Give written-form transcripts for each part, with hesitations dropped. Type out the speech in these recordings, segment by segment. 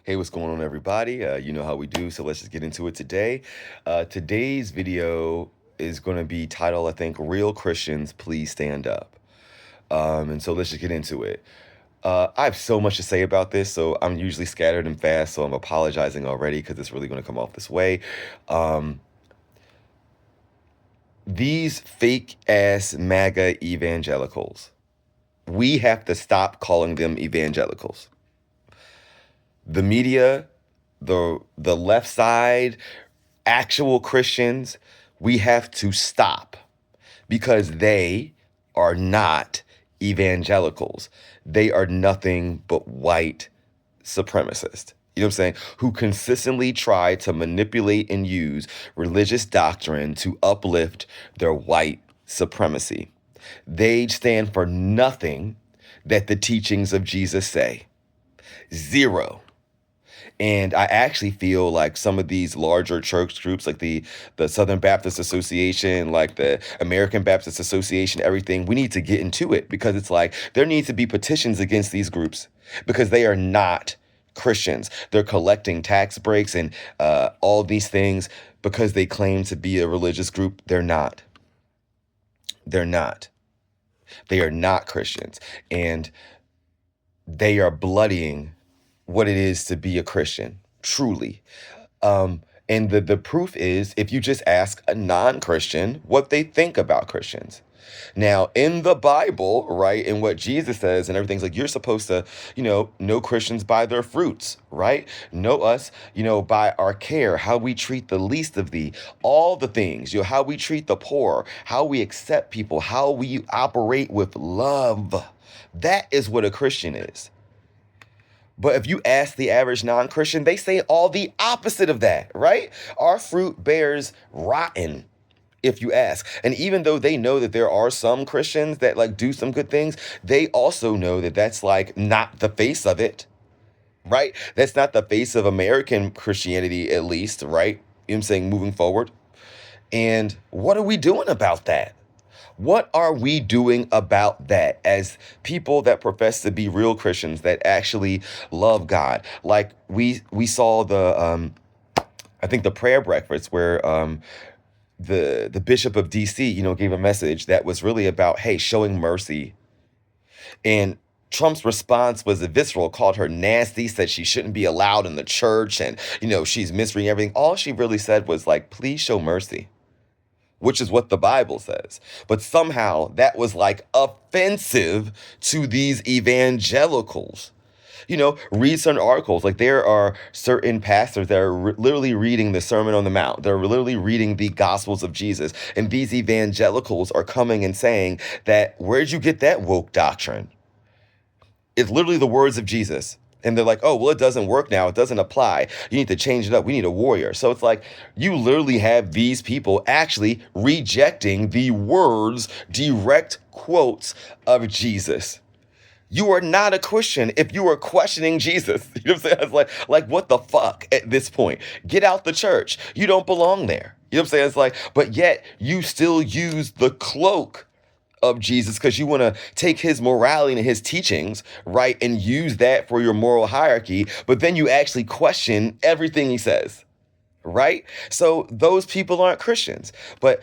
Hey, what's going on, everybody? You know how we do, so let's just get into it today. Today's video is going to be titled, I think, Real Christians, Please Stand Up. And so let's just get into it. I have so much to say about this, so I'm usually scattered and fast, so I'm apologizing already because it's really going to come off this way. Um, these fake ass MAGA evangelicals, we have to stop calling them evangelicals. The media, the left side, actual Christians, we have to stop because they are not evangelicals. They are nothing but white supremacists. You know what I'm saying? Who consistently try to manipulate and use religious doctrine to uplift their white supremacy. They stand for nothing that the teachings of Jesus say. Zero. And I actually feel like some of these larger church groups, like the Southern Baptist Association, like the American Baptist Association, everything, we need to get into it because it's like there needs to be petitions against these groups because they are not Christians. They're collecting tax breaks and all these things because they claim to be a religious group. They're not. They're not. They are not Christians. And they are bloodying what it is to be a Christian, truly. And the proof is if you just ask a non-Christian what they think about Christians. Now, in the Bible, right, and what Jesus says and everything's like, you're supposed to, know Christians by their fruits, right? Know us, by our care, how we treat the least of thee, all the things, how we treat the poor, how we accept people, how we operate with love. That is what a Christian is. But if you ask the average non-Christian, they say all the opposite of that, right? Our fruit bears rotten, if you ask. And even though they know that there are some Christians that like do some good things, they also know that that's like not the face of it, right? That's not the face of American Christianity, at least, right? You know what I'm saying, moving forward. And what are we doing about that? What are we doing about that as people that profess to be real Christians that actually love God? Like we saw the I think the prayer breakfast where the Bishop of DC, gave a message that was really about, hey, showing mercy. And Trump's response was visceral, called her nasty, said she shouldn't be allowed in the church, and she's misreading everything. All she really said was like, please show mercy, which is what the Bible says. But somehow that was like offensive to these evangelicals. Read certain articles. Like there are certain pastors that are literally reading the Sermon on the Mount. They're literally reading the Gospels of Jesus. And these evangelicals are coming and saying that, where'd you get that woke doctrine? It's literally the words of Jesus. And they're like, oh, well, it doesn't work now. It doesn't apply. You need to change it up. We need a warrior. So it's like you literally have these people actually rejecting the words, direct quotes of Jesus. You are not a Christian if you are questioning Jesus. You know what I'm saying? It's like what the fuck at this point? Get out the church. You don't belong there. You know what I'm saying? It's like, but yet you still use the cloak of Jesus because you want to take his morality and his teachings, right, and use that for your moral hierarchy, but then you actually question everything he says, right? So those people aren't Christians. But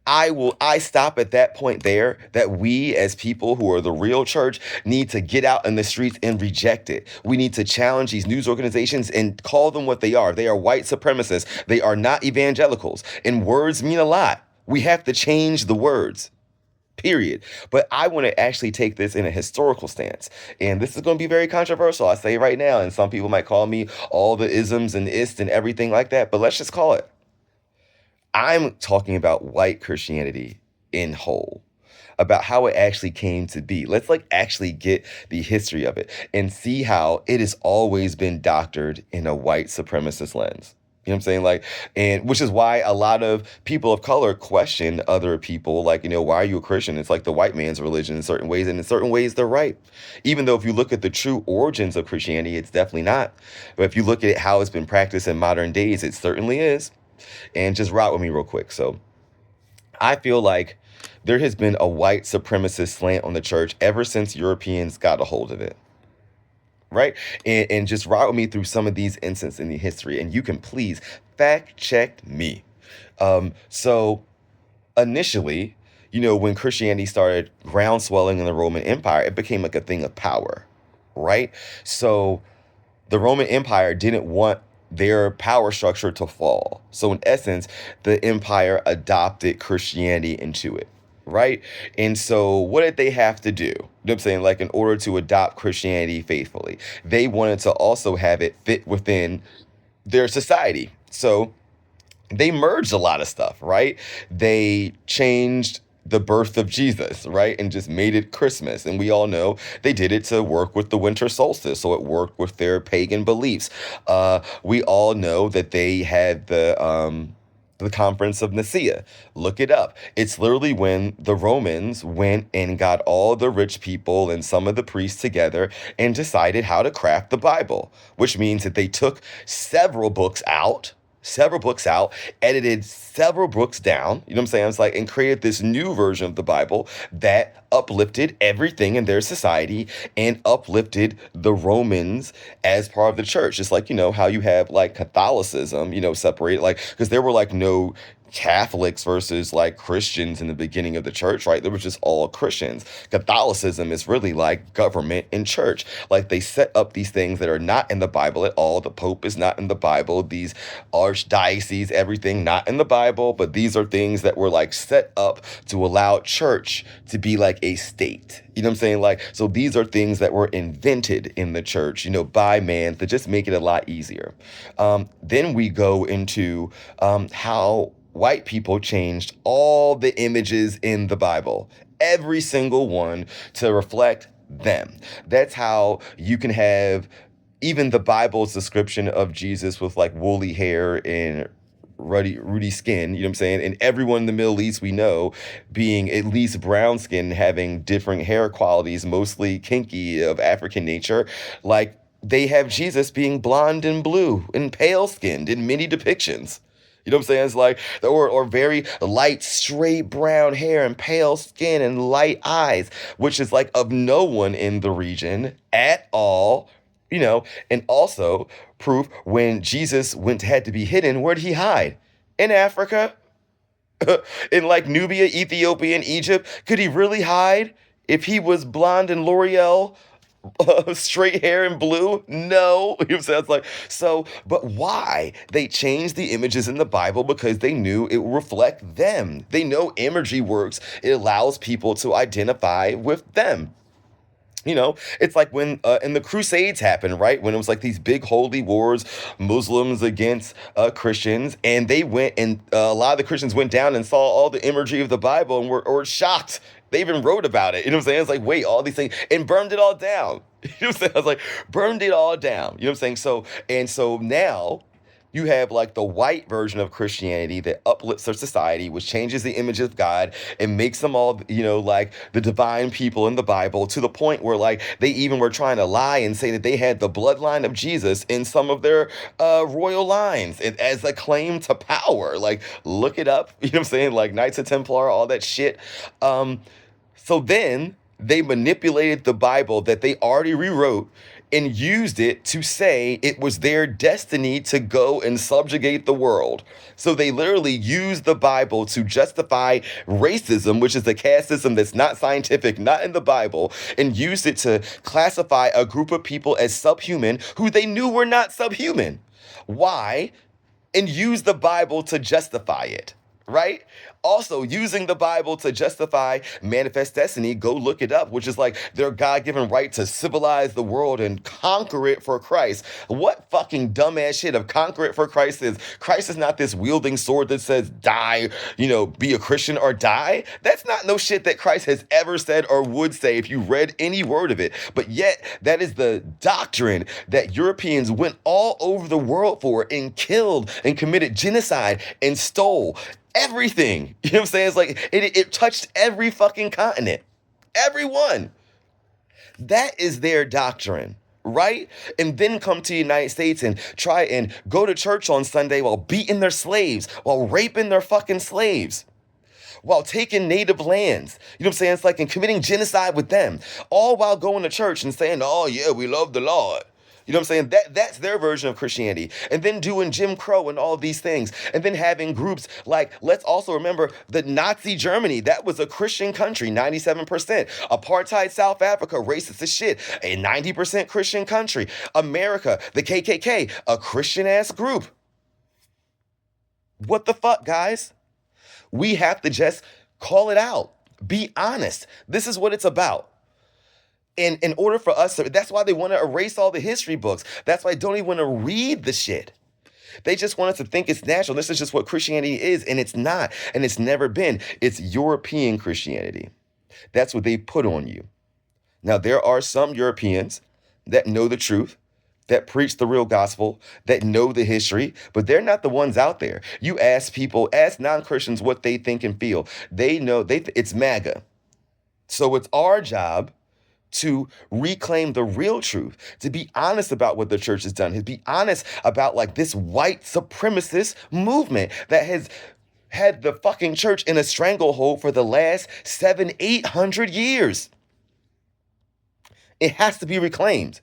I stop at that point there that we as people who are the real church need to get out in the streets and reject it. We need to challenge these news organizations and call them what they are. They are white supremacists. They are not evangelicals. And words mean a lot. We have to change the words. Period. But I want to actually take this in a historical stance. And this is going to be very controversial. I say right now, and some people might call me all the isms and ists and everything like that, but let's just call it. I'm talking about white Christianity in whole, about how it actually came to be. Let's like actually get the history of it and see how it has always been doctored in a white supremacist lens. You know what I'm saying? Like, and which is why a lot of people of color question other people, like, why are you a Christian? It's like the white man's religion in certain ways, and in certain ways they're right. Even though if you look at the true origins of Christianity, it's definitely not. But if you look at how it's been practiced in modern days, it certainly is. And just rock with me real quick. So I feel like there has been a white supremacist slant on the church ever since Europeans got a hold of it. right? And just ride with me through some of these instances in the history, and you can please fact check me. So initially, when Christianity started ground swelling in the Roman Empire, it became like a thing of power, right? So the Roman Empire didn't want their power structure to fall. So in essence, the empire adopted Christianity into it, right? And so what did they have to do? You know what I'm saying? Like, in order to adopt Christianity faithfully, they wanted to also have it fit within their society. So they merged a lot of stuff, right? They changed the birth of Jesus, right? And just made it Christmas. And we all know they did it to work with the winter solstice. So it worked with their pagan beliefs. We all know that they had the Conference of Nicaea. Look it up. It's literally when the Romans went and got all the rich people and some of the priests together and decided how to craft the Bible, which means that they took several books out, edited several books down, you know what I'm saying? It's like, and created this new version of the Bible that uplifted everything in their society and uplifted the Romans as part of the church. Just like, how you have like Catholicism, separate, like, because there were like no Catholics versus like Christians in the beginning of the church, right? There was just all Christians. Catholicism is really like government and church. Like, they set up these things that are not in the Bible at all. The Pope is not in the Bible. These archdioceses, everything not in the Bible, but these are things that were like set up to allow church to be like a state. You know what I'm saying? Like, so these are things that were invented in the church, by man to just make it a lot easier. Then we go into how white people changed all the images in the Bible, every single one, to reflect them. That's how you can have even the Bible's description of Jesus with like woolly hair and ruddy skin, you know what I'm saying? And everyone in the Middle East we know being at least brown skin, having different hair qualities, mostly kinky of African nature. Like, they have Jesus being blonde and blue and pale skinned in many depictions. You know what I'm saying? It's like, or very light, straight brown hair and pale skin and light eyes, which is like of no one in the region at all, and also proof when Jesus had to be hidden, where'd he hide? In Africa, in like Nubia, Ethiopia, and Egypt. Could he really hide if he was blonde and L'Oreal? Straight hair and blue? No. You know what I'm saying? It's like, so, but why? They changed the images in the Bible because they knew it would reflect them. They know imagery works. It allows people to identify with them. It's like when in the Crusades happened, right? When it was like these big holy wars, Muslims against Christians, and they went and a lot of the Christians went down and saw all the imagery of the Bible and were shocked. They even wrote about it. You know what I'm saying? It's like, wait, all these things, and burned it all down. You know what I'm saying? I was like, burned it all down. You know what I'm saying? So now you have like the white version of Christianity that uplifts their society, which changes the image of God and makes them all, like the divine people in the Bible, to the point where like they even were trying to lie and say that they had the bloodline of Jesus in some of their royal lines as a claim to power. Like, look it up. You know what I'm saying? Like Knights of Templar, all that shit. So then they manipulated the Bible that they already rewrote and used it to say it was their destiny to go and subjugate the world. So they literally used the Bible to justify racism, which is a caste system that's not scientific, not in the Bible, and used it to classify a group of people as subhuman who they knew were not subhuman. Why? And use the Bible to justify it, right? Also, using the Bible to justify manifest destiny, go look it up, which is like their God-given right to civilize the world and conquer it for Christ. What fucking dumbass shit of conquer it for Christ is? Christ is not this wielding sword that says die, be a Christian or die. That's not no shit that Christ has ever said or would say if you read any word of it. But yet, that is the doctrine that Europeans went all over the world for and killed and committed genocide and stole. Everything. You know what I'm saying? It's like it touched every fucking continent. Everyone. That is their doctrine, right? And then come to the United States and try and go to church on Sunday while beating their slaves, while raping their fucking slaves. while taking native lands. You know what I'm saying? It's like and committing genocide with them, all while going to church and saying, "Oh yeah, we love the Lord." You know what I'm saying? That's their version of Christianity. And then doing Jim Crow and all of these things. And then having groups like, let's also remember that Nazi Germany, that was a Christian country, 97%. Apartheid South Africa, racist as shit, a 90% Christian country. America, the KKK, a Christian ass group. What the fuck, guys? We have to just call it out. Be honest. This is what it's about. And in order for us to, that's why they want to erase all the history books. That's why they don't even want to read the shit. They just want us to think it's natural. This is just what Christianity is, and it's not, and it's never been. It's European Christianity. That's what they put on you. Now, there are some Europeans that know the truth, that preach the real gospel, that know the history, but they're not the ones out there. You ask people, ask non-Christians what they think and feel. They know it's MAGA. So it's our job to reclaim the real truth, to be honest about what the church has done, to be honest about like this white supremacist movement that has had the fucking church in a stranglehold for the last 700-800 years. It has to be reclaimed.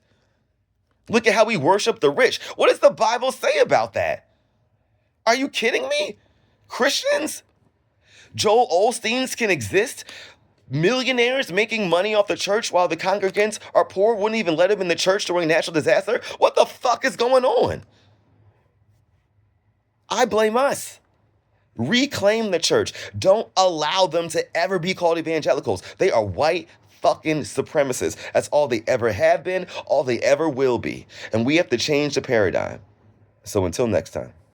Look at how we worship the rich. What does the Bible say about that? Are you kidding me? Christians? Joel Osteens can exist? Millionaires making money off the church while the congregants are poor, wouldn't even let them in the church during natural disaster? What the fuck is going on? I blame us. Reclaim the church. Don't allow them to ever be called evangelicals. They are white fucking supremacists. That's all they ever have been, all they ever will be. And we have to change the paradigm. So until next time.